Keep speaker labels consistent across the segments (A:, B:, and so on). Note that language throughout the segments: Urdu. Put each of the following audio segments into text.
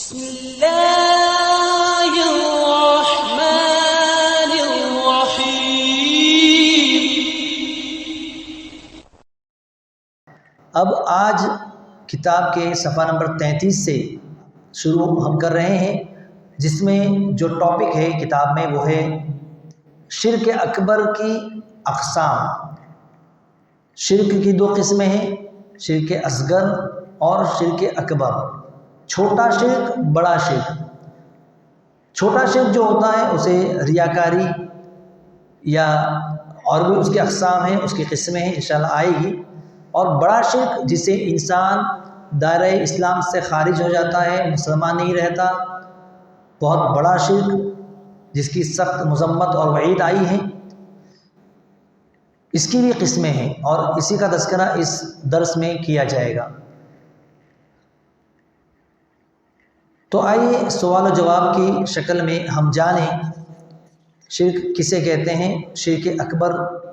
A: بسم اللہ الرحمن الرحیم۔
B: اب آج کتاب کے صفحہ نمبر 33 سے شروع ہم کر رہے ہیں، جس میں جو ٹاپک ہے کتاب میں وہ ہے شرک اکبر کی اقسام۔ شرک کی دو قسمیں ہیں، شرک اصغر اور شرک اکبر، چھوٹا شرک، بڑا شرک۔ چھوٹا شرک جو ہوتا ہے اسے ریاکاری یا اور بھی اس کی اقسام ہیں، اس کی قسمیں ہیں، انشاءاللہ آئے گی۔ اور بڑا شرک جسے انسان دائرہ اسلام سے خارج ہو جاتا ہے، مسلمان نہیں رہتا، بہت بڑا شرک جس کی سخت مذمت اور وعید آئی ہے، اس کی بھی قسمیں ہیں اور اسی کا تذکرہ اس درس میں کیا جائے گا۔ تو آئیے سوال و جواب کی شکل میں ہم جانیں شرک کسے کہتے ہیں، شرک اکبر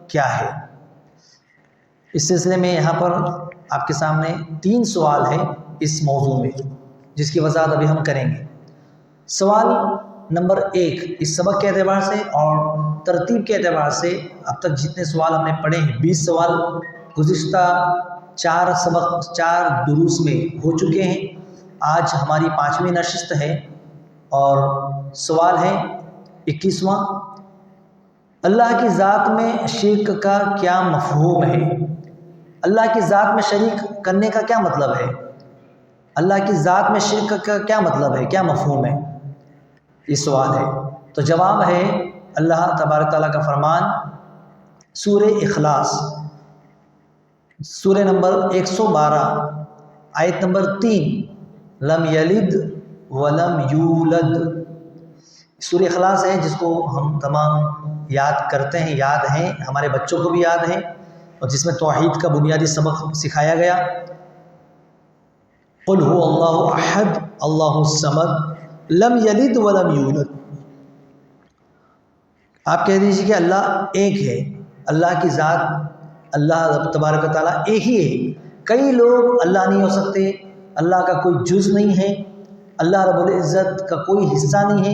B: کیا ہے۔ اس سلسلے میں یہاں پر آپ کے سامنے 3 سوال ہیں اس موضوع میں، جس کی وضاحت ابھی ہم کریں گے۔ سوال نمبر 1 اس سبق کے اعتبار سے اور ترتیب کے اعتبار سے اب تک جتنے سوال ہم نے پڑھے ہیں، 20 سوال گزشتہ 4 دروس میں ہو چکے ہیں۔ آج ہماری 5ویں نشست ہے اور سوال ہے 21واں، اللہ کی ذات میں شرک کا کیا مفہوم ہے؟ اللہ کی ذات میں شریک کرنے کا کیا مطلب ہے؟ اللہ کی ذات میں شرک کا کیا مطلب ہے، کیا مفہوم ہے؟ یہ سوال ہے۔ تو جواب ہے اللہ تبارک تعالیٰ کا فرمان سورہ اخلاص، سورہ نمبر 112 آیت نمبر 3، لم یلد ولم یولد۔ سورہ اخلاص ہے جس کو ہم تمام یاد کرتے ہیں، یاد ہیں، ہمارے بچوں کو بھی یاد ہے، اور جس میں توحید کا بنیادی سبق سکھایا گیا۔ قل هو اللہ احد اللہ الصمد لم یلد ولم یولد۔ آپ کہہ دیجیے کہ اللہ ایک ہے، اللہ کی ذات، اللہ تبارک و تعالیٰ ایک ہی ہے۔ کئی لوگ اللہ نہیں ہو سکتے، اللہ کا کوئی جز نہیں ہے، اللہ رب العزت کا کوئی حصہ نہیں ہے،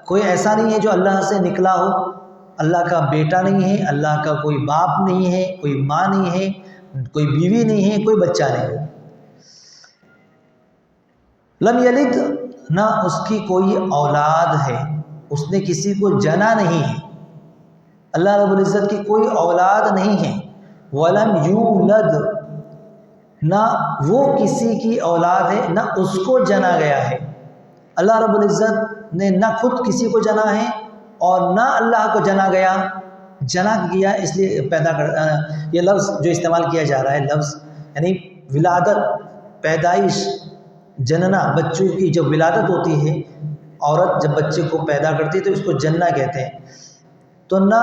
B: کوئی ایسا نہیں ہے جو اللہ سے نکلا ہو، اللہ کا بیٹا نہیں ہے، اللہ کا کوئی باپ نہیں ہے، کوئی ماں نہیں ہے، کوئی بیوی نہیں ہے، کوئی بچہ نہیں ہے۔ لم یلد، نہ اس کی کوئی اولاد ہے، اس نے کسی کو جنا نہیں ہے، اللہ رب العزت کی کوئی اولاد نہیں ہے۔ ولم یولد، نہ وہ کسی کی اولاد ہے، نہ اس کو جنا گیا ہے۔ اللہ رب العزت نے نہ خود کسی کو جنا ہے اور نہ اللہ کو جنا گیا۔ جنا کیا اس لیے پیدا کر، یہ لفظ جو استعمال کیا جا رہا ہے، لفظ یعنی ولادت، پیدائش، جننا، بچوں کی جب ولادت ہوتی ہے، عورت جب بچے کو پیدا کرتی ہے تو اس کو جننا کہتے ہیں۔ تو نہ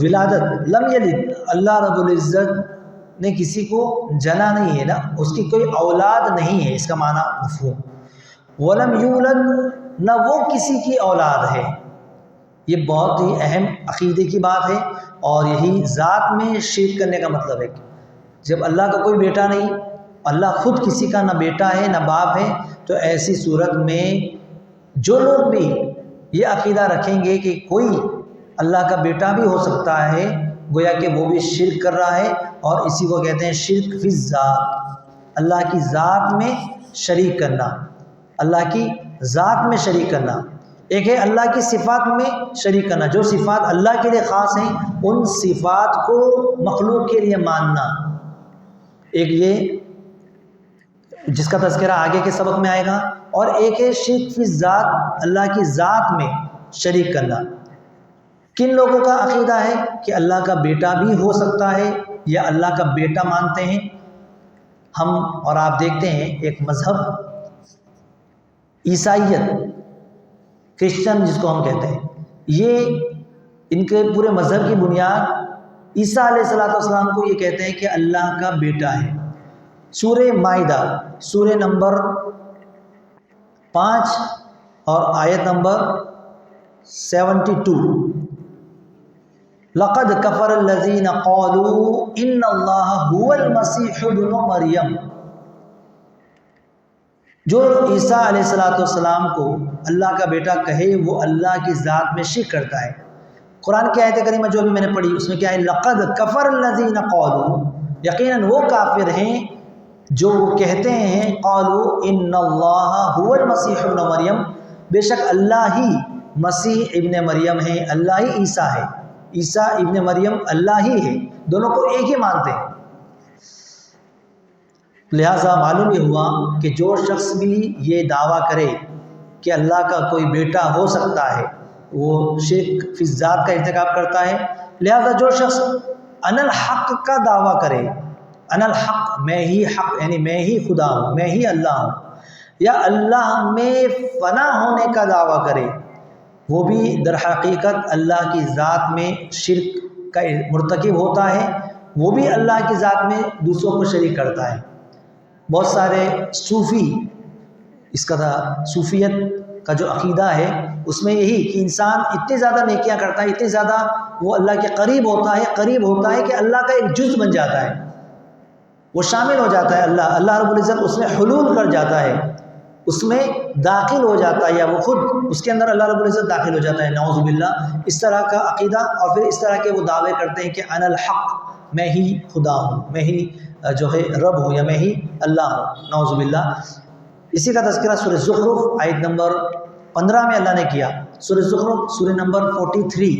B: ولادت، لم یلد، اللہ رب العزت نے کسی کو جنا نہیں ہے، نہ اس کی کوئی اولاد نہیں ہے، اس کا معنی مفہوم۔ ولم یولد، نہ وہ کسی کی اولاد ہے۔ یہ بہت ہی اہم عقیدے کی بات ہے، اور یہی ذات میں شرک کرنے کا مطلب ہے۔ جب اللہ کا کوئی بیٹا نہیں، اللہ خود کسی کا نہ بیٹا ہے نہ باپ ہے، تو ایسی صورت میں جو لوگ بھی یہ عقیدہ رکھیں گے کہ کوئی اللہ کا بیٹا بھی ہو سکتا ہے، گویا کہ وہ بھی شرک کر رہا ہے، اور اسی کو کہتے ہیں شرک فی الذات، اللہ کی ذات میں شریک کرنا، اللہ کی ذات میں شریک کرنا۔ ایک ہے اللہ کی صفات میں شریک کرنا، جو صفات اللہ کے لیے خاص ہیں ان صفات کو مخلوق کے لیے ماننا۔ ایک یہ جس کا تذکرہ آگے کے سبق میں آئے گا، اور ایک ہے شرک فی الذات، اللہ کی ذات میں شریک کرنا۔ کن لوگوں کا عقیدہ ہے کہ اللہ کا بیٹا بھی ہو سکتا ہے یا اللہ کا بیٹا مانتے ہیں ہم، اور آپ دیکھتے ہیں ایک مذہب عیسائیت، کرسچن جس کو ہم کہتے ہیں، یہ ان کے پورے مذہب کی بنیاد عیسیٰ علیہ السلام کو یہ کہتے ہیں کہ اللہ کا بیٹا ہے۔ سورہ مائدہ، سورہ نمبر 5 اور آیت نمبر 72، لقد کفر الذین قالوا ان اللہ هو المسیح ابن مریم۔ جو عیسیٰ علیہ السلام کو اللہ کا بیٹا کہے وہ اللہ کی ذات میں شرک کرتا ہے۔ قرآن کی آیت کریمہ جو بھی میں نے پڑھی اس میں کیا ہے، لقد کفر الذین قالوا، یقیناً وہ کافر ہیں جو کہتے ہیں قالوا ان اللہ هو المسیح ابن مریم، بے شک اللہ ہی مسیح ابن مریم ہے، اللہ ہی عیسیٰ ہے، عیسیٰ ابن مریم اللہ ہی ہے، دونوں کو ایک ہی مانتے ہیں۔ لہٰذا معلوم یہ ہوا کہ جو شخص بھی یہ دعویٰ کرے کہ اللہ کا کوئی بیٹا ہو سکتا ہے وہ شرک فی الذات کا ارتکاب کرتا ہے۔ لہٰذا جو شخص انا الحق کا دعویٰ کرے، انا الحق، میں ہی حق یعنی میں ہی خدا ہوں، میں ہی اللہ ہوں، یا اللہ میں فنا ہونے کا دعویٰ کرے، وہ بھی در حقیقت اللہ کی ذات میں شرک کا مرتکب ہوتا ہے، وہ بھی اللہ کی ذات میں دوسروں کو شریک کرتا ہے۔ بہت سارے صوفی اس کا صوفیت کا جو عقیدہ ہے اس میں یہی کہ انسان اتنی زیادہ نیکیاں کرتا ہے، اتنی زیادہ وہ اللہ کے قریب ہوتا ہے کہ اللہ کا ایک جز بن جاتا ہے، وہ شامل ہو جاتا ہے، اللہ رب العزت اس میں حلول کر جاتا ہے، اس میں داخل ہو جاتا ہے، یا وہ خود اس کے اندر اللہ رب العزت داخل ہو جاتا ہے، نعوذ باللہ۔ اس طرح کا عقیدہ، اور پھر اس طرح کے وہ دعوے کرتے ہیں کہ انا الحق، میں ہی خدا ہوں، میں ہی جو ہے رب ہوں، یا میں ہی اللہ ہوں، نعوذ باللہ۔ اسی کا تذکرہ سورہ زخرف آیت نمبر 15 میں اللہ نے کیا۔ سورہ زخرف سورہ نمبر 43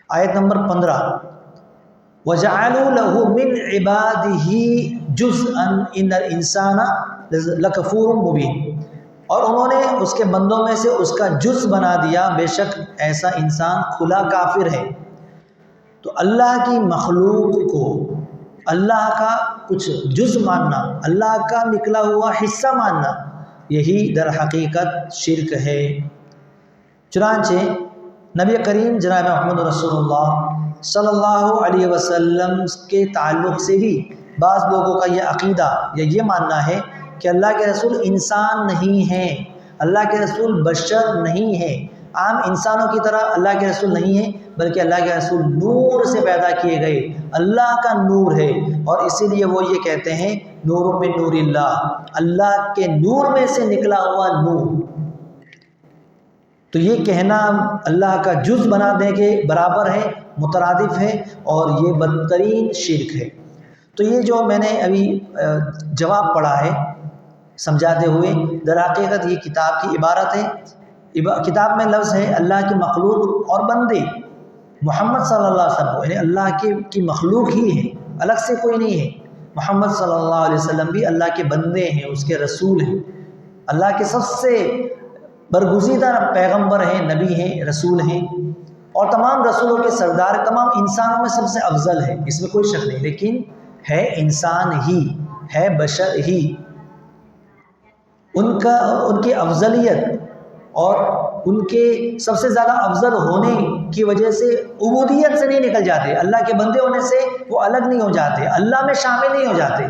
B: آیت نمبر 15، وَجَعَلُوا لَهُ مِنْ عِبَادِهِ جُزْءًا إِنَّ الْإِنسَانَ لَكَفُورٌ مُبِينٌ، اور انہوں نے اس کے بندوں میں سے اس کا جز بنا دیا، بے شک ایسا انسان کھلا کافر ہے۔ تو اللہ کی مخلوق کو اللہ کا کچھ جز ماننا، اللہ کا نکلا ہوا حصہ ماننا، یہی در حقیقت شرک ہے۔ چنانچہ نبی کریم جناب محمد رسول اللہ صلی اللہ علیہ وسلم کے تعلق سے بھی بعض لوگوں کا یہ عقیدہ یا یہ ماننا ہے کہ اللہ کے رسول انسان نہیں ہیں، اللہ کے رسول بشر نہیں ہیں، عام انسانوں کی طرح اللہ کے رسول نہیں ہیں، بلکہ اللہ کے رسول نور سے پیدا کیے گئے، اللہ کا نور ہے، اور اسی لیے وہ یہ کہتے ہیں نور من نور اللہ، اللہ کے نور میں سے نکلا ہوا نور۔ تو یہ کہنا اللہ کا جز بنا دے کے برابر ہے، مترادف ہے، اور یہ بدترین شرک ہے۔ تو یہ جو میں نے ابھی جواب پڑھا ہے سمجھاتے ہوئے، در حقیقت یہ کتاب کی عبارت ہے۔ کتاب میں لفظ ہے اللہ کی مخلوق اور بندے، محمد صلی اللہ علیہ وسلم یعنی اللہ کی مخلوق ہی ہے، الگ سے کوئی نہیں ہے۔ محمد صلی اللہ علیہ وسلم بھی اللہ کے بندے ہیں، اس کے رسول ہیں، اللہ کے سب سے برگزیدہ پیغمبر ہیں، نبی ہیں، رسول ہیں، اور تمام رسولوں کے سردار، تمام انسانوں میں سب سے افضل ہے، اس میں کوئی شک نہیں، لیکن ہے انسان ہی، ہے بشر ہی۔ ان کی افضلیت اور ان کے سب سے زیادہ افضل ہونے کی وجہ سے عبودیت سے نہیں نکل جاتے، اللہ کے بندے ہونے سے وہ الگ نہیں ہو جاتے، اللہ میں شامل نہیں ہو جاتے۔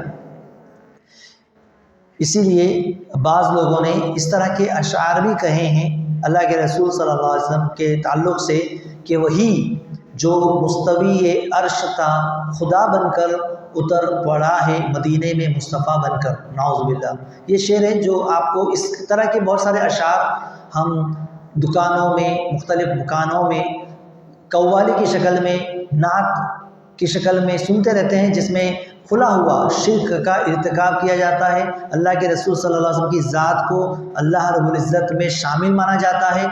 B: اسی لیے بعض لوگوں نے اس طرح کے اشعار بھی کہے ہیں اللہ کے رسول صلی اللہ علیہ وسلم کے تعلق سے کہ وہی جو مستوی عرش تھا خدا بن کر اتر پڑا ہے مدینے میں مصطفیٰ بن کر، نعوذ باللہ۔ یہ شعر ہے جو آپ کو اس طرح کے بہت سارے اشعار ہم دکانوں میں، مختلف مکانوں میں قوالی کی شکل میں، نعت کی شکل میں سنتے رہتے ہیں، جس میں کھلا ہوا شرک کا ارتکاب کیا جاتا ہے، اللہ کے رسول صلی اللہ علیہ وسلم کی ذات کو اللہ رب العزت میں شامل مانا جاتا ہے،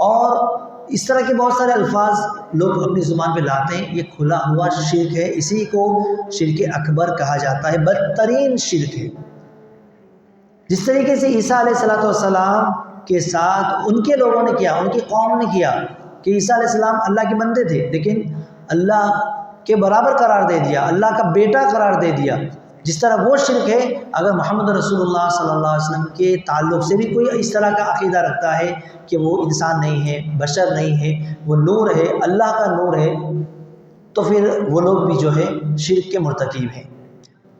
B: اور اس طرح کے بہت سارے الفاظ لوگ اپنی زبان پہ لاتے ہیں۔ یہ کھلا ہوا شرک ہے، اسی کو شرک اکبر کہا جاتا ہے، بدترین شرک ہے۔ جس طریقے سے عیسیٰ علیہ السلام کے ساتھ ان کے لوگوں نے کیا، ان کی قوم نے کیا کہ عیسیٰ علیہ السلام اللہ کے بندے تھے، لیکن اللہ کے برابر قرار دے دیا، اللہ کا بیٹا قرار دے دیا۔ جس طرح وہ شرک ہے، اگر محمد رسول اللہ صلی اللہ علیہ وسلم کے تعلق سے بھی کوئی اس طرح کا عقیدہ رکھتا ہے کہ وہ انسان نہیں ہے، بشر نہیں ہے، وہ نور ہے، اللہ کا نور ہے، تو پھر وہ لوگ بھی جو ہے شرک کے مرتکب ہیں۔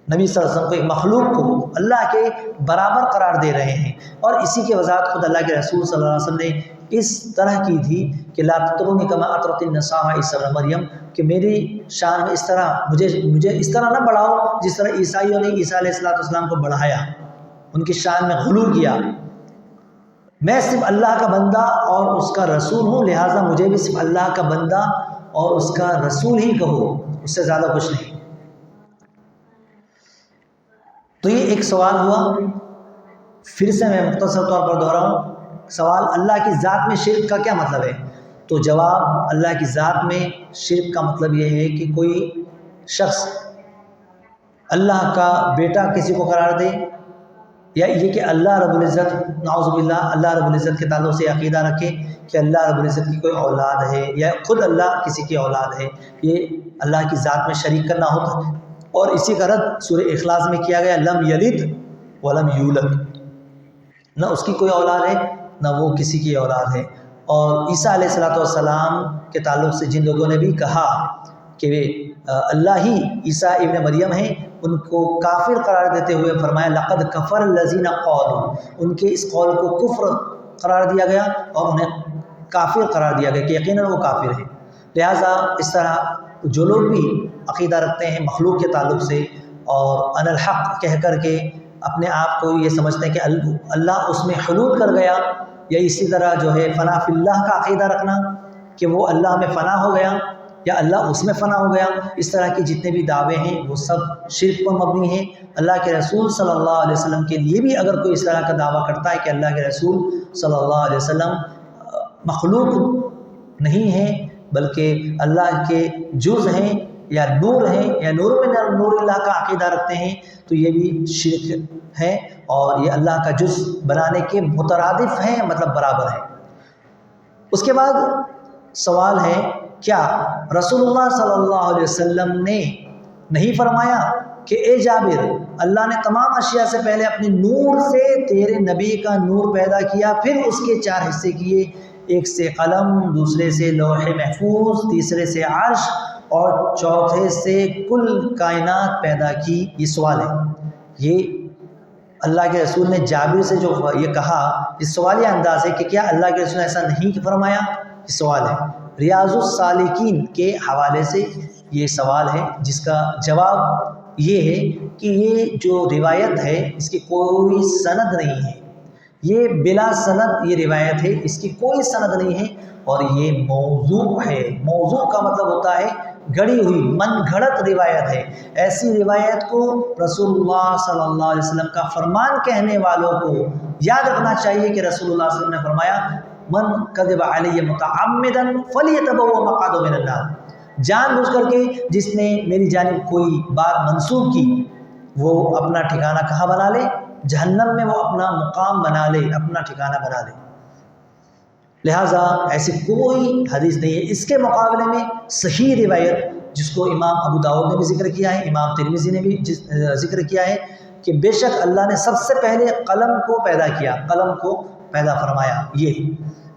B: نبی صلی اللہ علیہ وسلم کو ایک مخلوق کو اللہ کے برابر قرار دے رہے ہیں، اور اسی کے وضاحت خود اللہ کے رسول صلی اللہ علیہ وسلم نے اس طرح کی تھی کہ لا تطرونی کما اطرت النصارى عیسی ابن مریم، کہ میری شان میں اس طرح مجھے اس طرح نہ بڑھاؤ جس طرح عیسائیوں نے عیسیٰ علیہ السلام کو بڑھایا۔ ان کی شان میں غلو کیا. میں صرف اللہ کا بندہ اور اس کا رسول ہوں، لہٰذا مجھے بھی صرف اللہ کا بندہ اور اس کا رسول ہی کہو، اس سے زیادہ کچھ نہیں. تو یہ ایک سوال ہوا. پھر سے میں مختصر طور پر دہراؤں سوال، اللہ کی ذات میں شرک کا کیا مطلب ہے؟ تو جواب، اللہ کی ذات میں شرک کا مطلب یہ ہے کہ کوئی شخص اللہ کا بیٹا کسی کو قرار دے، یا یہ کہ اللہ رب العزت، نعوذ باللہ، اللہ رب العزت کے تعلق سے عقیدہ رکھے کہ اللہ رب العزت کی کوئی اولاد ہے یا خود اللہ کسی کی اولاد ہے. یہ اللہ کی ذات میں شریک کرنا ہوتا ہے. اور اسی کا رد سورہ اخلاص میں کیا گیا، لم یلد ولم یولد، نہ اس کی کوئی اولاد ہے نہ وہ کسی کی اولاد ہے. اور عیسیٰ علیہ السلام کے تعلق سے جن لوگوں نے بھی کہا کہ اللہ ہی عیسیٰ ابن مریم ہیں، ان کو کافر قرار دیتے ہوئے فرمایا لقد کفر الذین قالوا، ان کے اس قول کو کفر قرار دیا گیا اور انہیں کافر قرار دیا گیا کہ یقیناً وہ کافر ہے. لہٰذا اس طرح جو لوگ بھی عقیدہ رکھتے ہیں مخلوق کے تعلق سے اور ان الحق کہہ کر کے اپنے آپ کو یہ سمجھتے ہیں کہ اللہ اس میں حلول کر گیا، یا اسی طرح جو ہے فنا فی اللہ کا عقیدہ رکھنا کہ وہ اللہ میں فنا ہو گیا یا اللہ اس میں فنا ہو گیا، اس طرح کے جتنے بھی دعوے ہیں وہ سب شرک پر مبنی ہیں. اللہ کے رسول صلی اللہ علیہ وسلم کے لیے بھی اگر کوئی اس طرح کا دعویٰ کرتا ہے کہ اللہ کے رسول صلی اللہ علیہ وسلم مخلوق نہیں ہیں بلکہ اللہ کے جز ہیں یا نور ہیں یا نور میں نور اللہ کا عقیدہ رکھتے ہیں، تو یہ بھی شرک ہے اور یہ اللہ کا جز بنانے کے مترادف ہیں، مطلب برابر ہے. اس کے بعد سوال ہے، کیا رسول اللہ صلی اللہ علیہ وسلم نے نہیں فرمایا کہ اے جابر، اللہ نے تمام اشیاء سے پہلے اپنے نور سے تیرے نبی کا نور پیدا کیا، پھر اس کے 4 حصے کیے، ایک سے قلم، دوسرے سے لوح محفوظ، تیسرے سے عرش اور چوتھے سے کل کائنات پیدا کی؟ یہ سوال ہے. یہ اللہ کے رسول نے جابر سے جو یہ کہا، اس سوالیہ انداز ہے کہ کیا اللہ کے رسول نے ایسا نہیں فرمایا؟ یہ سوال ہے. ریاض السالکین کے حوالے سے یہ سوال ہے، جس کا جواب یہ ہے کہ یہ جو روایت ہے اس کی کوئی سند نہیں ہے، یہ بلا سند یہ روایت ہے، اس کی کوئی سند نہیں ہے اور یہ موضوع ہے. موضوع کا مطلب ہوتا ہے گھڑی ہوئی، من گھڑت روایت ہے. ایسی روایت کو رسول اللہ صلی اللہ علیہ وسلم کا فرمان کہنے والوں کو یاد رکھنا چاہیے کہ رسول اللہ صلی اللہ علیہ وسلم نے فرمایا من کذب علی متعمدا فلیتبوأ مقعدہ من النار، جان بوجھ کر کے جس نے میری جانب کوئی بات منسوب کی وہ اپنا ٹھکانہ کہاں بنا لے؟ جہنم میں وہ اپنا مقام بنا لے، اپنا ٹھکانہ بنا لے. لہٰذا ایسی کوئی حدیث نہیں ہے. اس کے مقابلے میں صحیح روایت جس کو امام ابو داؤد نے بھی ذکر کیا ہے، امام ترمذی نے بھی ذکر کیا ہے کہ بے شک اللہ نے سب سے پہلے قلم کو پیدا کیا، قلم کو پیدا فرمایا. یہ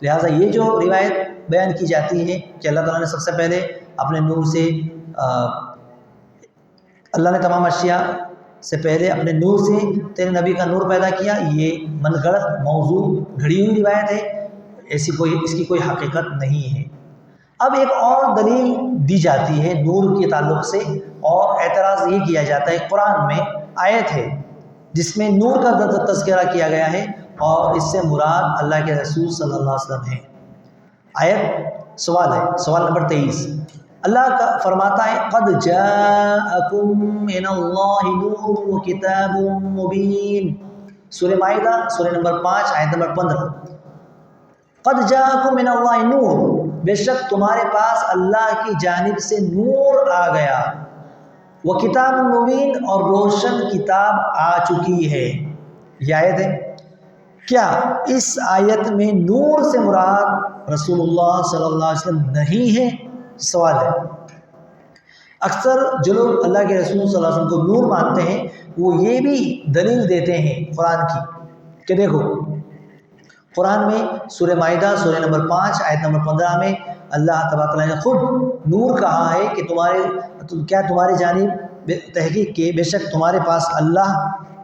B: لہٰذا یہ جو روایت بیان کی جاتی ہے کہ اللہ تعالیٰ نے سب سے پہلے اپنے نور سے اللہ نے تمام اشیاء سے پہلے اپنے نور سے تیرے نبی کا نور پیدا کیا، یہ من گھڑت موضوع گھڑی ہوئی روایت ہے، ایسی کوئی اس کی کوئی حقیقت نہیں ہے. اب ایک اور دلیل دی جاتی ہے نور کے تعلق سے، اور اعتراض یہ کیا جاتا ہے قرآن میں آیت ہے جس میں نور کا تذکرہ کیا گیا ہے اور اس سے مراد اللہ کے رسول صلی اللہ علیہ وسلم ہے. آیت سوال ہے، سوال نمبر 23. اللہ کا فرماتا ہے قد جاءکم من اللہ نور و کتاب مبین، سورہ مائدہ سورہ نمبر 5 آیت نمبر 15. قد جاءکم من اللہ نور، بے شک تمہارے پاس اللہ کی جانب سے نور آ گیا، وہ کتاب مبین اور روشن کتاب آ چکی ہے. یہ آیت ہے. کیا اس آیت میں نور سے مراد رسول اللہ صلی اللہ علیہ وسلم نہیں ہے؟ سوال ہے. اکثر جو لوگ اللہ کے رسول صلی اللہ علیہ وسلم کو نور مانتے ہیں وہ یہ بھی دلیل دیتے ہیں قرآن کی کہ دیکھو قرآن میں سورہ مائدہ سورہ نمبر 5 آیت نمبر 15 میں اللہ تبارک و تعالیٰ نے خود نور کہا ہے کہ تمہاری جانب تحقیق کے بے شک تمہارے پاس اللہ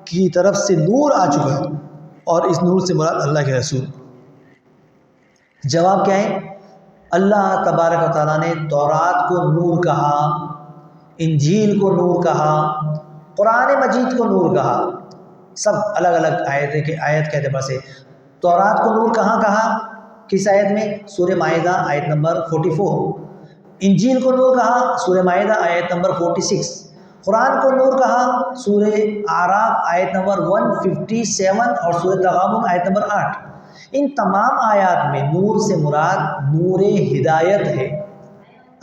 B: کی طرف سے نور آ چکا ہے، اور اس نور سے مراد اللہ کے رسول. جواب کیا ہے؟ اللہ تبارک و تعالیٰ نے تورات کو نور کہا، انجیل کو نور کہا، قرآن مجید کو نور کہا. سب الگ الگ آیت کے اعتبار سے۔ تورات کو نور کہاں کہا، کس آیت میں؟ سورہ مائدہ آیت نمبر 44۔ انجیل کو نور کہا، سورہ مائدہ آیت نمبر 46۔ قرآن کو نور کہا، سورہ اعراف آیت نمبر 157 اور سورہ تغابن آیت نمبر 8۔ ان تمام آیات میں نور سے مراد نور ہدایت ہے،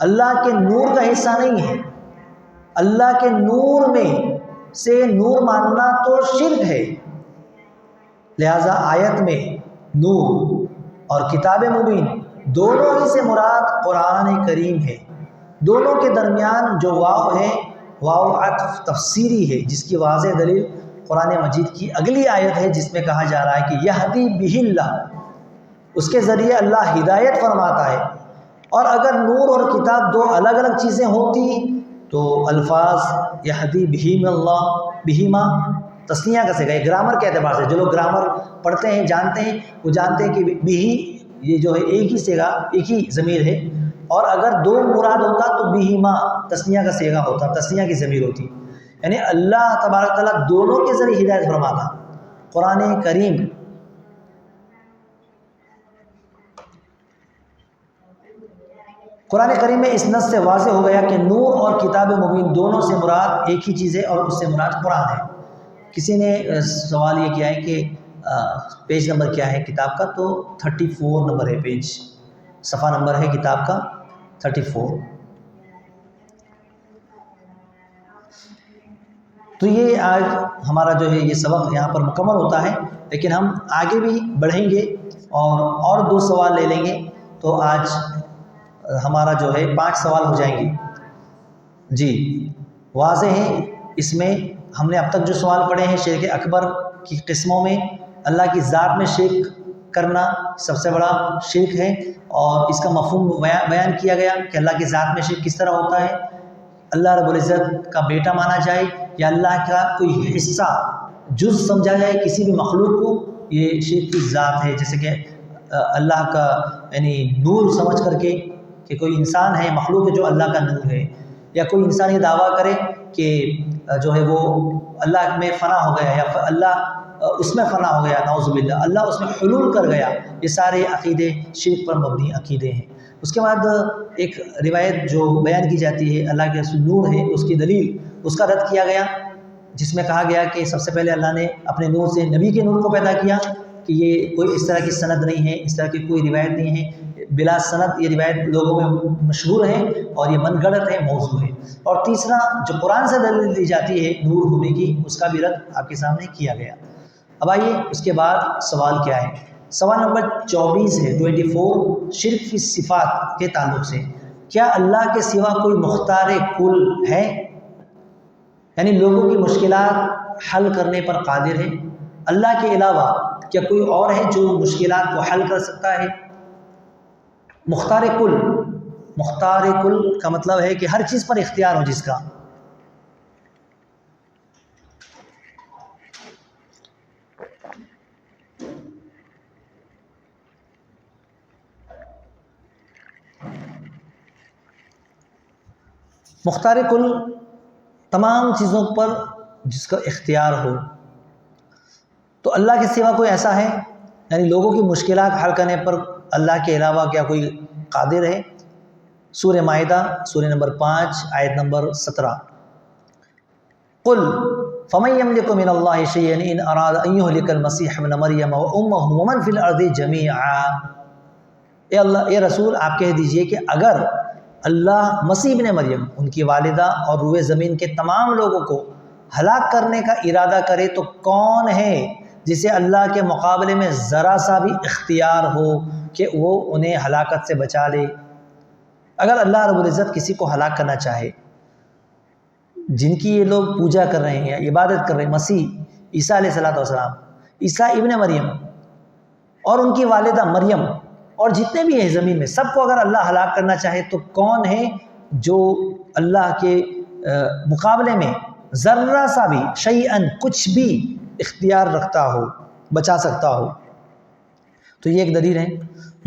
B: اللہ کے نور کا حصہ نہیں ہے۔ اللہ کے نور میں سے نور ماننا تو شرک ہے، لہذا آیت میں نور اور کتاب مبین دونوں ہی سے مراد قرآن کریم ہے۔ دونوں کے درمیان جو واو ہے، واو عطف تفسیری ہے، جس کی واضح دلیل قرآن مجید کی اگلی آیت ہے، جس میں کہا جا رہا ہے کہ یہدی بہ اللہ، اس کے ذریعے اللہ ہدایت فرماتا ہے۔ اور اگر نور اور کتاب دو الگ الگ چیزیں ہوتی تو الفاظ یہدی بہم اللہ بہما تسنیہ کا صیغہ ہے۔ گرامر کے اعتبار سے جو لوگ گرامر پڑھتے ہیں جانتے ہیں، وہ جانتے ہیں کہ بہی یہ جو ہے ایک ہی صیغہ، ایک ہی ضمیر ہے، اور اگر دو مراد ہوتا تو بہما تسنیہ کا صیغہ ہوتا، تسنیہ کی ضمیر ہوتی، یعنی اللہ تبارک تعالیٰ دونوں کے ذریعے ہدایت فرماتا۔ قرآن کریم میں اس نص سے واضح ہو گیا کہ نور اور کتاب مبین دونوں سے مراد ایک ہی چیز ہے، اور اس سے مراد قرآن ہے۔ کسی نے سوال یہ کیا ہے کہ پیج نمبر کیا ہے کتاب کا، تو 34 نمبر ہے پیج، صفحہ نمبر ہے کتاب کا 34۔ تو یہ آج ہمارا جو ہے یہ سبق یہاں پر مکمل ہوتا ہے، لیکن ہم آگے بھی بڑھیں گے اور 2 سوال لے لیں گے، تو آج ہمارا جو ہے 5 سوال ہو جائیں گے۔ جی واضح ہے، اس میں ہم نے اب تک جو سوال پڑھے ہیں شرک اکبر کی قسموں میں اللہ کی ذات میں شرک کرنا سب سے بڑا شرک ہے، اور اس کا مفہوم بیان کیا گیا کہ اللہ کی ذات میں شرک کس طرح ہوتا ہے، اللہ رب العزت کا بیٹا مانا جائے یا اللہ کا کوئی حصہ جز سمجھا جائے کسی بھی مخلوق کو، یہ شرک کی ذات ہے۔ جیسے کہ اللہ کا یعنی نور سمجھ کر کے کہ کوئی انسان ہے مخلوق ہے جو اللہ کا نور ہے، یا کوئی انسان یہ دعویٰ کرے کہ جو ہے وہ اللہ میں فنا ہو گیا، یا اللہ اس میں فنا ہو گیا، نعوذ باللہ اللہ اس میں حلول کر گیا، یہ سارے عقیدے شرک پر مبنی عقیدے ہیں۔ اس کے بعد ایک روایت جو بیان کی جاتی ہے اللہ کے رسول نور ہے، اس کی دلیل اس کا رد کیا گیا، جس میں کہا گیا کہ سب سے پہلے اللہ نے اپنے نور سے نبی کے نور کو پیدا کیا، کہ یہ کوئی اس طرح کی سند نہیں ہے، اس طرح کی کوئی روایت نہیں ہے، بلا سند یہ روایت لوگوں میں مشہور ہے اور یہ من گھڑت ہے، موضوع ہے۔ اور تیسرا جو قرآن سے دلیل دی جاتی ہے نور ہونے کی، اس کا بھی رد آپ کے سامنے کیا گیا۔ اب آئیے اس کے بعد سوال کیا ہے، سوال نمبر 24 ہے 24، شرک فی صفات کے تعلق سے، کیا اللہ کے سوا کوئی مختار کل ہے، یعنی لوگوں کی مشکلات حل کرنے پر قادر ہے؟ اللہ کے علاوہ کیا کوئی اور ہے جو مشکلات کو حل کر سکتا ہے؟ مختار کل، مختار کل کا مطلب ہے کہ ہر چیز پر اختیار ہو جس کا۔ مختار کل تمام چیزوں پر جس کا اختیار ہو، تو اللہ کے سوا کوئی ایسا ہے، یعنی لوگوں کی مشکلات حل کرنے پر اللہ کے علاوہ کیا کوئی قادر ہے؟ سورہ مائدہ سورہ نمبر 5 آیت نمبر 17، قل فمن یملک من اللہ شیئا ان اراد ان یہلک المسیح ابن مریم وامہ ومن فی الارض جمیعا۔ اے رسول آپ کہہ دیجئے کہ اگر اللہ مسیح ابن مریم، ان کی والدہ اور روئے زمین کے تمام لوگوں کو ہلاک کرنے کا ارادہ کرے تو کون ہے جسے اللہ کے مقابلے میں ذرا سا بھی اختیار ہو کہ وہ انہیں ہلاکت سے بچا لے؟ اگر اللہ رب العزت کسی کو ہلاک کرنا چاہے، جن کی یہ لوگ پوجا کر رہے ہیں یا عبادت کر رہے ہیں، مسیح عیسیٰ علیہ السلام، عیسیٰ ابن مریم اور ان کی والدہ مریم اور جتنے بھی ہیں زمین میں، سب کو اگر اللہ ہلاک کرنا چاہے تو کون ہے جو اللہ کے مقابلے میں ذرہ سا بھی شیئن کچھ بھی اختیار رکھتا ہو، بچا سکتا ہو؟ تو یہ ایک دلیل ہے۔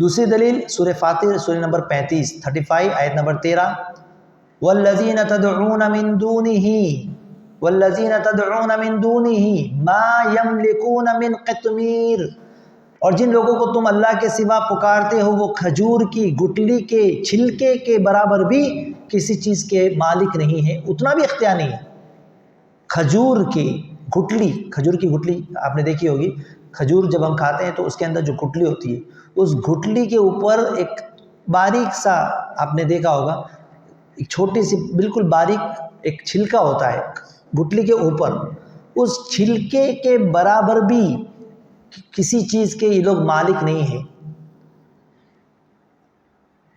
B: دوسری دلیل سورہ فاطر سورہ نمبر 35 آیت نمبر 13، والذین تدعون من دونہ، والذین تدعون من دونہ ما یملکون من قطمیر، اور جن لوگوں کو تم اللہ کے سوا پکارتے ہو وہ کھجور کی گٹلی کے چھلکے کے برابر بھی کسی چیز کے مالک نہیں ہے، اتنا بھی اختیار نہیں ہے۔ کھجور کی گٹلی آپ نے دیکھی ہوگی، کھجور جب ہم کھاتے ہیں تو اس کے اندر جو گٹلی ہوتی ہے، اس گٹلی کے اوپر ایک باریک سا آپ نے دیکھا ہوگا، ایک چھوٹی سی بالکل باریک ایک چھلکا ہوتا ہے گٹلی کے اوپر، اس چھلکے کے برابر بھی کسی چیز کے یہ لوگ مالک نہیں ہیں،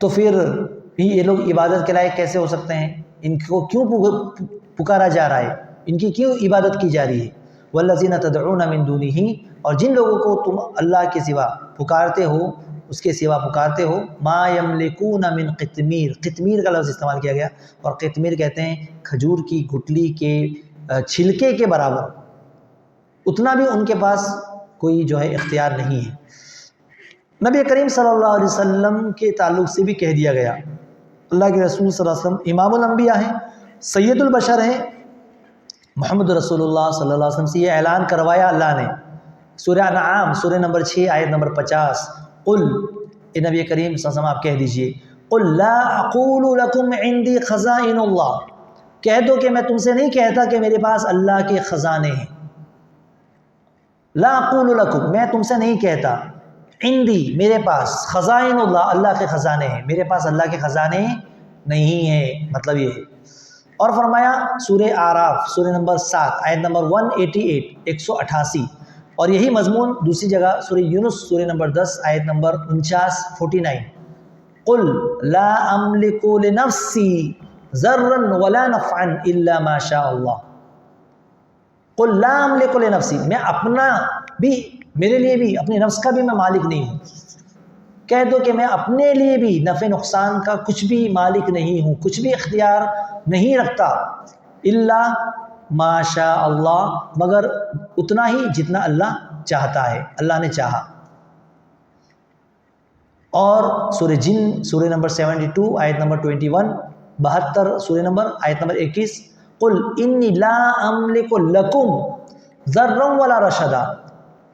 B: تو پھر یہ لوگ عبادت کے لائق کیسے ہو سکتے ہیں؟ ان کو کیوں پکارا جا رہا ہے؟ ان کی کیوں عبادت کی جا رہی ہے؟ والذین تدعون من دونہ، اور جن لوگوں کو تم اللہ کے سوا پکارتے ہو، اس کے سوا پکارتے ہو، ما یملکون من قطمیر، قطمیر کا لفظ استعمال کیا گیا، اور قطمیر کہتے ہیں کھجور کی گٹلی کے چھلکے کے برابر، اتنا بھی ان کے پاس کوئی جو ہے اختیار نہیں ہے۔ نبی کریم صلی اللہ علیہ وسلم کے تعلق سے بھی کہہ دیا گیا، اللہ کے رسول صلی اللہ علیہ وسلم امام الانبیاء ہیں، سید البشر ہیں، محمد رسول اللہ صلی اللہ علیہ وسلم سے یہ اعلان کروایا اللہ نے، سورہ انعام سورہ نمبر 6 آیت نمبر 50، قل، اے نبی کریم صلی اللہ علیہ وسلم آپ کہہ دیجئے، قل لا اقول لکم عندی خزائن اللہ، کہہ دو کہ میں تم سے نہیں کہتا کہ میرے پاس اللہ کے خزانے ہیں، لا اقول لکم، میں تم سے نہیں کہتا، عندی، میرے پاس، خزائن اللہ، اللہ کے خزانے ہیں، میرے پاس اللہ کے خزانے نہیں ہیں، مطلب یہ ہے۔ اور فرمایا سورہ اعراف سورہ نمبر 7 آیت نمبر 188 188، اور یہی مضمون دوسری جگہ سورہ یونس سورہ نمبر 10 آیت نمبر 49 49، قل لا املک لنفسی ضرا ولا نفعا الا ما شاء اللہ، قل لا املک لنفسی، میں اپنا بھی، میرے لیے بھی، اپنے نفس کا بھی میں مالک نہیں ہوں، کہہ دو کہ میں اپنے لیے بھی نفع نقصان کا کچھ بھی مالک نہیں ہوں، کچھ بھی اختیار نہیں رکھتا، الا ما شاء اللہ، مگر اتنا ہی جتنا اللہ چاہتا ہے، اللہ نے چاہا۔ اور سورہ جن سورہ نمبر 72 آیت نمبر 21، 72 سورہ نمبر آیت نمبر 21، قل انی لا املک لکم ضرا ولا رشدا،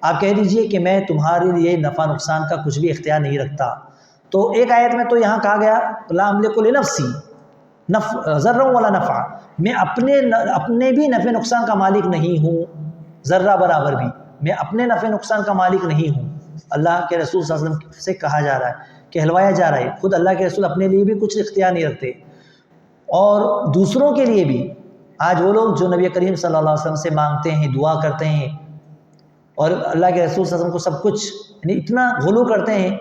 B: آپ کہہ دیجئے کہ میں تمہارے لیے نفع نقصان کا کچھ بھی اختیار نہیں رکھتا۔ تو ایک آیت میں تو یہاں کہا گیا لا املک لنفسی ضرا ولا نفع، میں اپنے بھی نفع نقصان کا مالک نہیں ہوں، ذرہ برابر بھی میں اپنے نفع نقصان کا مالک نہیں ہوں، اللہ کے رسول صلی اللہ علیہ وسلم سے کہا جا رہا ہے، کہلوایا جا رہا ہے، خود اللہ کے رسول اپنے لیے بھی کچھ اختیار نہیں رکھتے، اور دوسروں کے لیے بھی۔ آج وہ لوگ جو نبی کریم صلی اللہ علیہ وسلم سے مانگتے ہیں، دعا کرتے ہیں، اور اللہ کے رسول صلی اللہ علیہ وسلم کو سب کچھ یعنی اتنا غلو کرتے ہیں،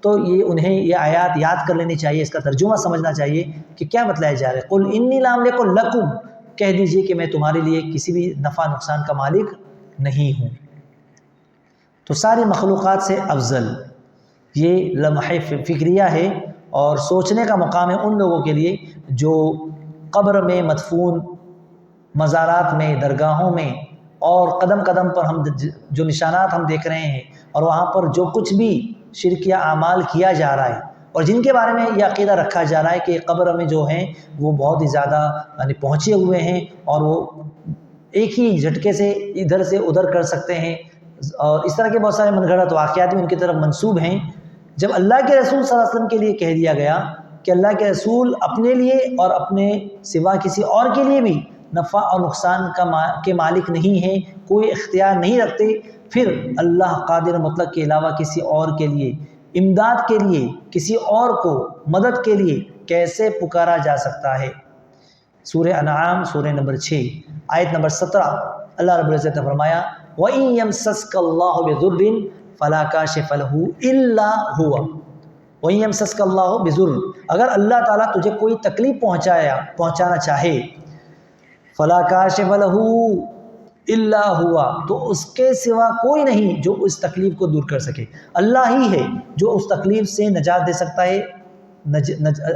B: تو انہیں یہ آیات یاد کر لینی چاہیے، اس کا ترجمہ سمجھنا چاہیے کہ کیا بتلایا جا رہا ہے۔ قل انی لا املک لکم، کہہ دیجئے کہ میں تمہارے لیے کسی بھی نفع نقصان کا مالک نہیں ہوں۔ تو ساری مخلوقات سے افضل یہ لمحہ فکریہ ہے، اور سوچنے کا مقام ہے ان لوگوں کے لیے جو قبر میں مدفون، مزارات میں، درگاہوں میں، اور قدم قدم پر ہم جو نشانات ہم دیکھ رہے ہیں، اور وہاں پر جو کچھ بھی شرک یا اعمال کیا جا رہا ہے، اور جن کے بارے میں یہ عقیدہ رکھا جا رہا ہے کہ قبر میں جو ہیں وہ بہت ہی زیادہ یعنی پہنچے ہوئے ہیں، اور وہ ایک ہی جھٹکے سے ادھر سے ادھر کر سکتے ہیں، اور اس طرح کے بہت سارے من گھڑت واقعات بھی ان کی طرف منسوب ہیں۔ جب اللہ کے رسول صلی اللہ علیہ وسلم کے لیے کہہ دیا گیا کہ اللہ کے رسول اپنے لیے اور اپنے سوا کسی اور کے لیے بھی نفع اور نقصان کے مالک نہیں ہیں، کوئی اختیار نہیں رکھتے، پھر اللہ قادر مطلق کے علاوہ کسی اور کے لیے، امداد کے لیے، کسی اور کو مدد کے لیے کیسے پکارا جا سکتا ہے؟ سورہ انعام سورہ نمبر 6 آیت نمبر 17، اللہ رب العزت نے فرمایا وَإِن يَمْسَسْكَ اللَّهُ بِضُرٍّ فَلَا كَاشِفَ لَهُ إِلَّا هُوَ، وَإِن يَمْسَسْكَ اللَّهُ بِضُرٍّ، اگر اللہ تعالیٰ تجھے کوئی تکلیف پہنچانا چاہے، فَلَا كَاشِفَ لَهُ إِلَّا هُوَ، تو اس کے سوا کوئی نہیں جو اس تکلیف کو دور کر سکے، اللہ ہی ہے جو اس تکلیف سے نجات دے سکتا ہے،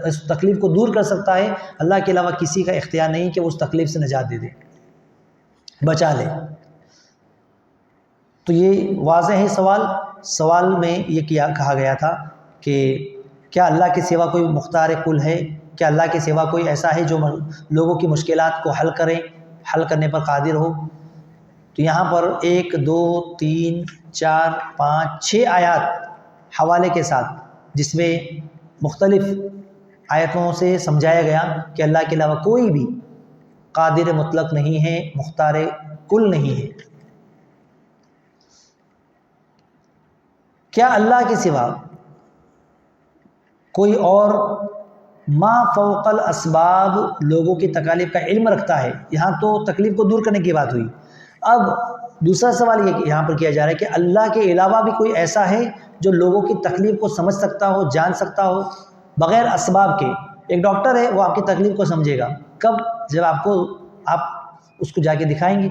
B: اس تکلیف کو دور کر سکتا ہے، اللہ کے علاوہ کسی کا اختیار نہیں کہ وہ اس تکلیف سے نجات دے دے، بچا لے۔ تو یہ واضح ہے سوال میں یہ کہا گیا تھا کہ کیا اللہ کے سوا کوئی مختار کل ہے؟ کیا اللہ کے سوا کوئی ایسا ہے جو لوگوں کی مشکلات کو حل کرے؟ حل کرنے پر قادر ہو۔ تو یہاں پر 1 2 3 4 5 6 آیات حوالے کے ساتھ، جس میں مختلف آیتوں سے سمجھایا گیا کہ اللہ کے علاوہ کوئی بھی قادر مطلق نہیں ہے، مختار کل نہیں ہے۔ کیا اللہ کے سوا کوئی اور ما فوق الاسباب لوگوں کی تکالیف کا علم رکھتا ہے؟ یہاں تو تکلیف کو دور کرنے کی بات ہوئی۔ اب دوسرا سوال یہ یہاں پر کیا جا رہا ہے کہ اللہ کے علاوہ بھی کوئی ایسا ہے جو لوگوں کی تکلیف کو سمجھ سکتا ہو، جان سکتا ہو بغیر اسباب کے؟ ایک ڈاکٹر ہے، وہ آپ کی تکلیف کو سمجھے گا کب؟ جب آپ اس کو جا کے دکھائیں گے۔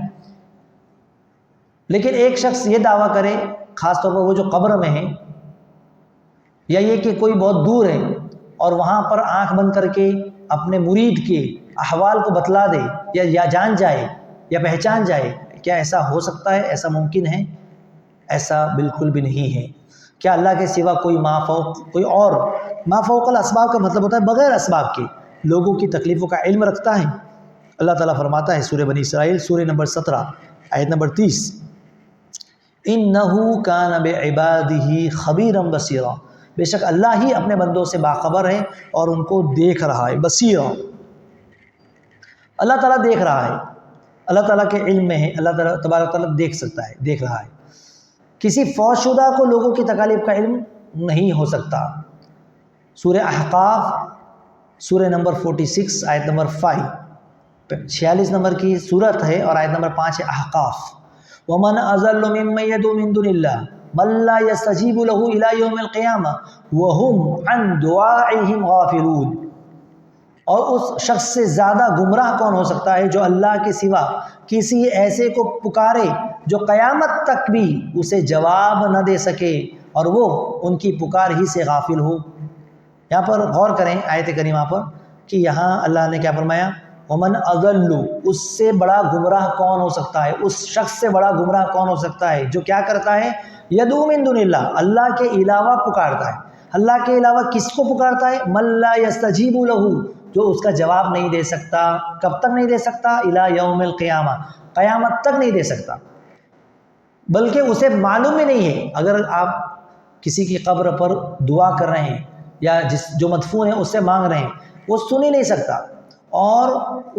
B: لیکن ایک شخص یہ دعویٰ کرے، خاص طور پر وہ جو قبر میں ہیں، یا یہ کہ کوئی بہت دور ہے اور وہاں پر آنکھ بند کر کے اپنے مرید کے احوال کو بتلا دے، یا جان جائے یا پہچان جائے، کیا ایسا ہو سکتا ہے؟ ایسا ممکن ہے؟ ایسا بالکل بھی نہیں ہے۔ کیا اللہ کے سوا کوئی اور ما فوق الاسباب کا مطلب ہوتا ہے بغیر اسباب کے لوگوں کی تکلیفوں کا علم رکھتا ہے؟ اللہ تعالیٰ فرماتا ہے سورہ بنی اسرائیل سورہ نمبر 17 آیت نمبر 30، اِنَّهُ كَانَ بِعِبَادِهِ خَبِيرًا بَصِيرًا، بے شک اللہ ہی اپنے بندوں سے باخبر ہے اور ان کو دیکھ رہا ہے۔ بصیرا، اللہ تعالیٰ دیکھ رہا ہے، اللہ تعالیٰ کے علم میں ہے، اللہ تعالیٰ تبارک تعالیٰ دیکھ سکتا ہے، دیکھ رہا ہے۔ کسی فوت شدہ کو لوگوں کی تکالیف کا علم نہیں ہو سکتا۔ سورہ احقاف سورہ نمبر 46 آیت نمبر 5، 46 نمبر کی سورت ہے اور آیت نمبر 5 ہے احقاف۔ وَمَنْ أَضَلُّ مِمَّن يَدْعُو مِن دُونِ اللَّهِ مَن لَّا يَسْتَجِيبُ لَهُ إِلَىٰ يَوْمِ الْقِيَامَةِ وَهُمْ عَن دُعَائِهِمْ غَافِلُونَ، اور اس شخص سے زیادہ گمراہ کون ہو سکتا ہے جو اللہ کے سوا کسی ایسے کو پکارے جو قیامت تک بھی اسے جواب نہ دے سکے اور وہ ان کی پکار ہی سے غافل ہو۔ یہاں پر غور کریں آیت کریمہ پر کہ یہاں اللہ نے کیا فرمایا؟ ومن اضل، اس سے بڑا گمراہ کون ہو سکتا ہے؟ اس شخص سے بڑا گمراہ کون ہو سکتا ہے جو کیا کرتا ہے؟ یدعو من دون اللہ، اللہ کے علاوہ پکارتا ہے۔ اللہ کے علاوہ کس کو پکارتا ہے؟ من لا یستجیب لہ، جو اس کا جواب نہیں دے سکتا۔ کب تک نہیں دے سکتا؟ الی یوم القیامہ، قیامت تک نہیں دے سکتا۔ بلکہ اسے معلوم ہی نہیں ہے، اگر آپ کسی کی قبر پر دعا کر رہے ہیں یا جو مدفون ہے اس سے مانگ رہے ہیں، وہ سن ہی نہیں سکتا اور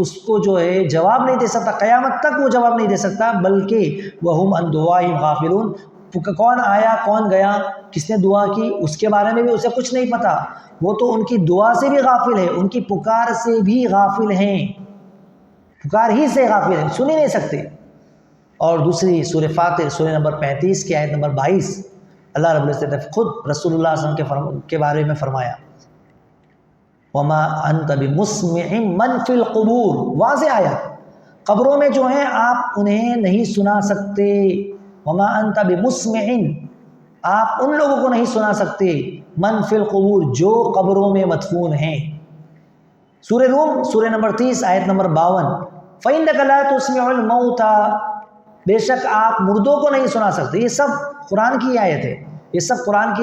B: اس کو جو ہے جواب نہیں دے سکتا، قیامت تک وہ جواب نہیں دے سکتا، بلکہ وَهُمْ عَن دُعَائِهِمْ غَافِلُونَ، کون آیا کون گیا، کس نے دعا کی، اس کے بارے میں بھی اسے کچھ نہیں پتا۔ وہ تو ان کی دعا سے بھی غافل ہے، ان کی پکار سے بھی غافل ہیں، پکار ہی سے غافل ہیں، سن ہی نہیں سکتے۔ اور دوسری سورہ فاطر سورہ نمبر 35 کی آیت نمبر 22، اللہ رب العزت نے خود رسول اللہ صلی اللہ علیہ وسلم کے بارے میں فرمایا وَمَا أَنْتَ بِمُسْمِعٍ مَّن فِي الْقُبُورِ، واضح آیت، قبروں میں جو ہیں آپ انہیں نہیں سنا سکتے۔ وَمَا أَنْتَ بِمُسْمِعٍ، آپ ان لوگوں کو نہیں سنا سکتے، من فی القبور، جو قبروں میں مدفون ہیں۔ سورہ روم سورہ نمبر 30 آیت نمبر 52، فَإِنَّكَ لَا تُسْمِعُ الْمَوْتَى، بے شک آپ مردوں کو نہیں سنا سکتے۔ یہ سب قرآن کی آیت ہے، یہ سب قرآن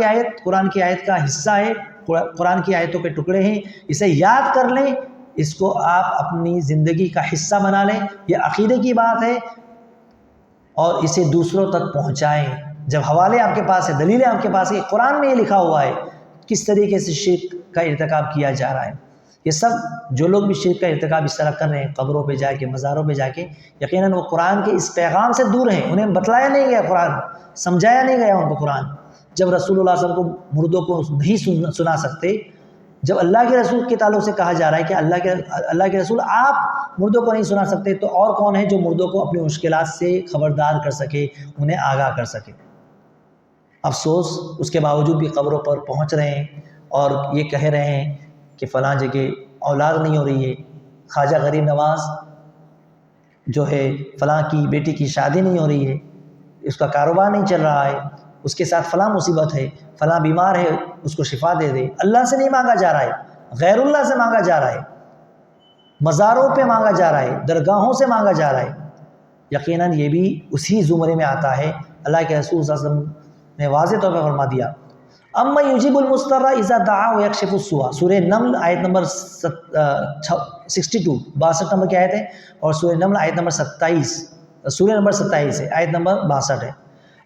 B: کی آیت کا حصہ ہے، قرآن کی آیتوں کے ٹکڑے ہیں۔ اسے یاد کر لیں، اس کو آپ اپنی زندگی کا حصہ بنا لیں، یہ عقیدے کی بات ہے، اور اسے دوسروں تک پہنچائیں۔ جب حوالے آپ کے پاس ہے، دلیلیں آپ کے پاس ہے، قرآن میں یہ لکھا ہوا ہے کس طریقے سے شرک کا ارتکاب کیا جا رہا ہے۔ یہ سب جو لوگ بھی شرک کا ارتکاب اس طرح کر رہے ہیں، قبروں پہ جا کے، مزاروں پہ جا کے، یقیناً وہ قرآن کے اس پیغام سے دور ہیں، انہیں بتلایا نہیں گیا قرآن، سمجھایا نہیں گیا ان کو قرآن۔ جب رسول اللہ صلی اللہ علیہ وسلم کو مردوں کو نہیں سنا سکتے، جب اللہ کے رسول کے تعلق سے کہا جا رہا ہے کہ اللہ کے رسول آپ مردوں کو نہیں سنا سکتے، تو اور کون ہے جو مردوں کو اپنی مشکلات سے خبردار کر سکے، انہیں آگاہ کر سکے۔ افسوس اس کے باوجود بھی قبروں پر پہنچ رہے ہیں اور یہ کہہ رہے ہیں کہ فلاں جگہ اولاد نہیں ہو رہی ہے، خواجہ غریب نواز جو ہے فلاں کی بیٹی کی شادی نہیں ہو رہی ہے، اس کا کاروبار نہیں چل رہا ہے، اس کے ساتھ فلاں مصیبت ہے، فلاں بیمار ہے، اس کو شفا دے دے۔ اللہ سے نہیں مانگا جا رہا ہے، غیر اللہ سے مانگا جا رہا ہے، مزاروں پہ مانگا جا رہا ہے، درگاہوں سے مانگا جا رہا ہے۔ یقیناً یہ بھی اسی زمرے میں آتا ہے۔ اللہ کے رسول صلی اللہ علیہ وسلم نے واضح طور پر فرما دیا، اما یجیب المضطر اذا دعا ویکشف السوء، سورہ نمل آیت نمبر 62 نمبر کی آیت ہے، اور سورہ نمل آیت نمبر 27 سورہ نمبر 27 ہے، آیت نمبر 62 ہے۔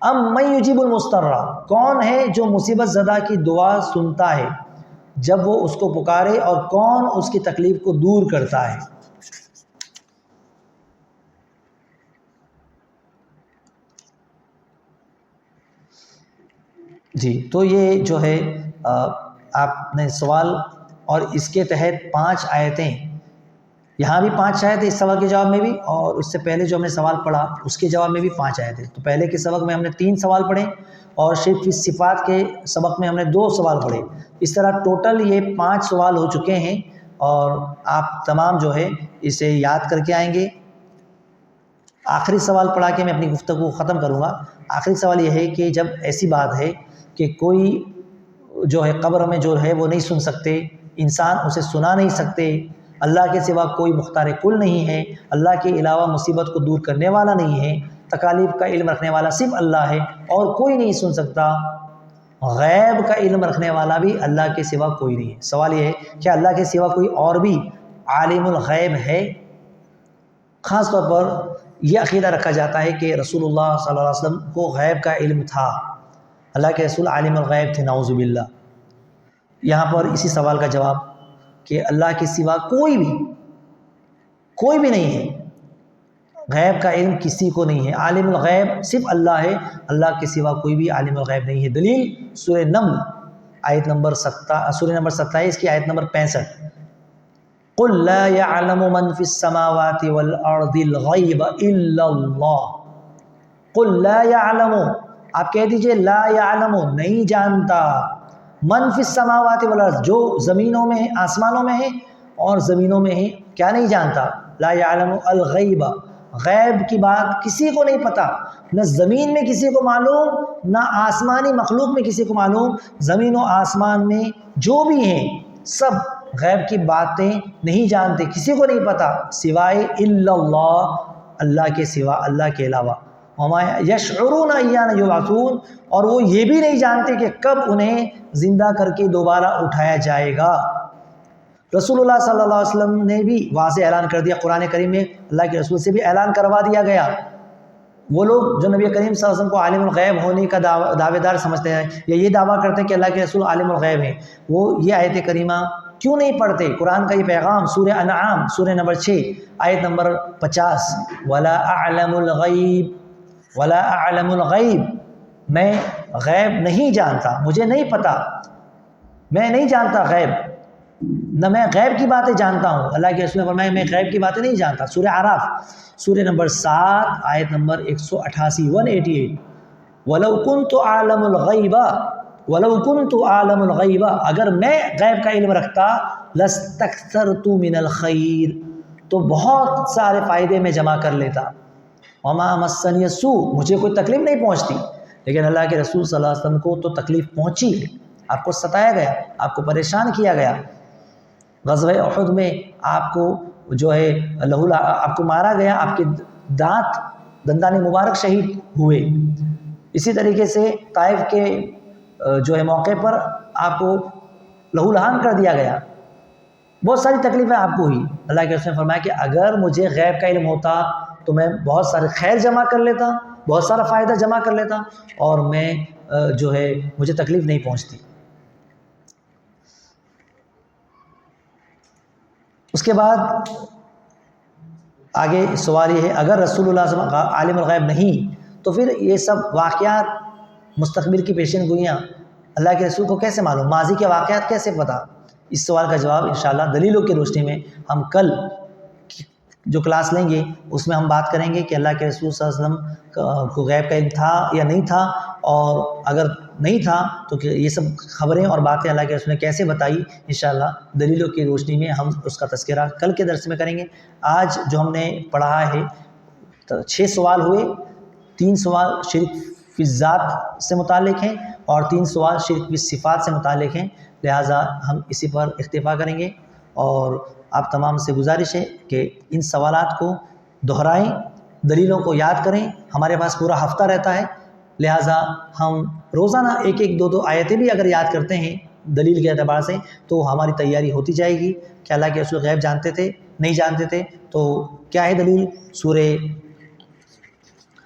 B: اما یجیب المضطر، کون ہے جو مصیبت زدہ کی دعا سنتا ہے جب وہ اس کو پکارے، اور کون اس کی تکلیف کو دور کرتا ہے۔ جی تو یہ جو ہے آپ نے سوال، اور اس کے تحت 5 آیتیں، یہاں بھی 5 آیتیں اس سوال کے جواب میں بھی، اور اس سے پہلے جو ہم نے سوال پڑھا اس کے جواب میں بھی 5 آیتیں۔ تو پہلے کے سبق میں ہم نے 3 سوال پڑھے، اور شرک فی صفات کے سبق میں ہم نے 2 سوال پڑھے۔ اس طرح ٹوٹل یہ 5 سوال ہو چکے ہیں، اور آپ تمام جو ہے اسے یاد کر کے آئیں گے۔ آخری سوال پڑھا کے میں اپنی گفتگو ختم کروں گا۔ آخری سوال یہ ہے کہ جب ایسی بات ہے کہ کوئی جو ہے قبر میں جو ہے وہ نہیں سن سکتے، انسان اسے سنا نہیں سکتے، اللہ کے سوا کوئی مختار کل نہیں ہے، اللہ کے علاوہ مصیبت کو دور کرنے والا نہیں ہے، تکالیف کا علم رکھنے والا صرف اللہ ہے اور کوئی نہیں سن سکتا، غیب کا علم رکھنے والا بھی اللہ کے سوا کوئی نہیں ہے۔ سوال یہ ہے کہ اللہ کے سوا کوئی اور بھی عالم الغیب ہے؟ خاص طور پر یہ عقیدہ رکھا جاتا ہے کہ رسول اللہ صلی اللہ علیہ وسلم کو غیب کا علم تھا، اللہ کے رسول عالم الغیب تھے، نعوذ باللہ۔ یہاں پر اسی سوال کا جواب کہ اللہ کے سوا کوئی بھی نہیں ہے، غیب کا علم کسی کو نہیں ہے، عالم الغیب صرف اللہ ہے، اللہ کے سوا کوئی بھی عالم الغیب نہیں ہے۔ دلیل سورہ نمل آیت نمبر 27 کی آیت نمبر 65، قُلْ لَا يَعْلَمُ مَنْ فِي السَّمَاوَاتِ وَالْأَرْضِ الْغَيْبَ إِلَّا اللَّهُ قُلْ لَا يَعْلَمُ، آپ کہہ دیجئے لا يعلم، نہیں جانتا، من فی السماوات والارض، جو زمینوں میں ہیں، آسمانوں میں ہیں اور زمینوں میں ہیں، کیا نہیں جانتا؟ لا يعلم الغیب، غیب کی بات کسی کو نہیں پتا، نہ زمین میں کسی کو معلوم، نہ آسمانی مخلوق میں کسی کو معلوم، زمین و آسمان میں جو بھی ہیں سب غیب کی باتیں نہیں جانتے، کسی کو نہیں پتا سوائے الا اللہ، اللہ کے سوا، اللہ کے علاوہ۔ وما یشعرون ایان یبعثون، اور وہ یہ بھی نہیں جانتے کہ کب انہیں زندہ کر کے دوبارہ اٹھایا جائے گا۔ رسول اللہ صلی اللہ علیہ وسلم نے بھی واضح اعلان کر دیا، قرآن کریم میں اللہ کے رسول سے بھی اعلان کروا دیا گیا۔ وہ لوگ جو نبی کریم صلی اللہ علیہ وسلم کو عالم الغیب ہونے کا دعوے دار سمجھتے ہیں، یا یہ دعویٰ کرتے ہیں کہ اللہ کے رسول عالم الغیب ہیں، وہ یہ آیت کریمہ کیوں نہیں پڑھتے؟ قرآن کا یہ پیغام سورہ انعام سورہ نمبر 6 آیت نمبر 50، وَلَا أَعْلَمُ الْغَيْبِ وَلَا أَعْلَمُ الْغَيْبِ، میں غیب نہیں جانتا، مجھے نہیں پتا، میں نہیں جانتا غیب، نہ میں غیب کی باتیں جانتا ہوں۔ اللہ کے رسول نے فرمایا میں غیب کی باتیں نہیں جانتا۔ سورہ اعراف سورہ نمبر 7 آیت نمبر 188 188، وَلَوْ كُنْتُ أَعْلَمُ الْغَيْبَ وَلَوْ كُنْتُ أَعْلَمُ الْغَيْبَ، اگر میں غیب کا علم رکھتا، لَاسْتَكْثَرْتُ مِنَ الْخَيْرِ، تو بہت سارے فائدے میں جمع کر لیتا۔ وَمَا مَسَّنِيَ السُّوءُ، مجھے کوئی تکلیف نہیں پہنچتی، لیکن اللہ کے رسول صلی اللہ علیہ وسلم کو تو تکلیف پہنچی، آپ کو ستایا گیا، آپ کو پریشان کیا گیا۔ غزوہ احد میں آپ کو جو ہے آپ کو مارا گیا، آپ کے دندان مبارک شہید ہوئے۔ اسی طریقے سے طائف کے جو ہے موقع پر آپ کو لہو لہان کر دیا گیا، بہت ساری تکلیفیں آپ کو ہوئی۔ اللہ کے رسول نے فرمایا کہ اگر مجھے غیب کا علم ہوتا تو میں بہت سارے خیر جمع کر لیتا، بہت سارا فائدہ جمع کر لیتا، اور میں جو ہے مجھے تکلیف نہیں پہنچتی۔ اس کے بعد آگے سوال یہ ہے، اگر رسول اللہ صلی اللہ علیہ وسلم عالم الغیب نہیں تو پھر یہ سب واقعات، مستقبل کی پیشین گوئیاں اللہ کے رسول کو کیسے معلوم، ماضی کے واقعات کیسے پتہ؟ اس سوال کا جواب انشاءاللہ دلیلوں کی روشنی میں ہم کل جو کلاس لیں گے اس میں ہم بات کریں گے کہ اللہ کے رسول صلی اللہ علیہ وسلم کو غیب کا علم تھا یا نہیں تھا، اور اگر نہیں تھا تو یہ سب خبریں اور باتیں اللہ کے رسول نے کیسے بتائی، انشاءاللہ دلیلوں کی روشنی میں ہم اس کا تذکرہ کل کے درس میں کریں گے۔ آج جو ہم نے پڑھا ہے 6 سوال ہوئے، 3 سوال شرک فی الذات سے متعلق ہیں اور 3 سوال شرک فی الصفات سے متعلق ہیں، لہٰذا ہم اسی پر اکتفا کریں گے، اور آپ تمام سے گزارش ہے کہ ان سوالات کو دہرائیں، دلیلوں کو یاد کریں۔ ہمارے پاس پورا ہفتہ رہتا ہے، لہٰذا ہم روزانہ ایک ایک دو دو آیتیں بھی اگر یاد کرتے ہیں دلیل کے اعتبار سے تو ہماری تیاری ہوتی جائے گی کہ اللہ کے رسول غیب جانتے تھے نہیں جانتے تھے. تو کیا ہے دلیل؟ سورہ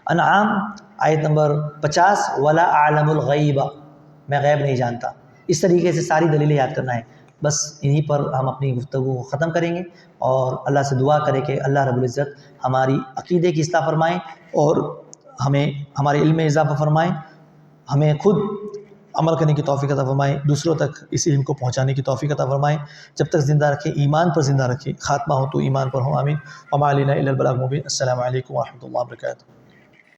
B: انعام آیت نمبر 50 ولا اعلم الغیب، میں غیب نہیں جانتا. اس طریقے سے ساری دلیلیں یاد کرنا ہے. بس انہی پر ہم اپنی گفتگو کو ختم کریں گے اور اللہ سے دعا کریں کہ اللہ رب العزت ہماری عقیدے کی اصلاح فرمائیں اور ہمیں ہمارے علم میں اضافہ فرمائیں، ہمیں خود عمل کرنے کی توفیق عطا فرمائیں، دوسروں تک اس علم کو پہنچانے کی توفیق عطا فرمائیں. جب تک زندہ رکھیں ایمان پر زندہ رکھیں، خاتمہ ہو تو ایمان پر ہو. آمین. وما علینا الا البلاغ المبین. السلام علیکم ورحمۃ اللہ وبرکاتہ.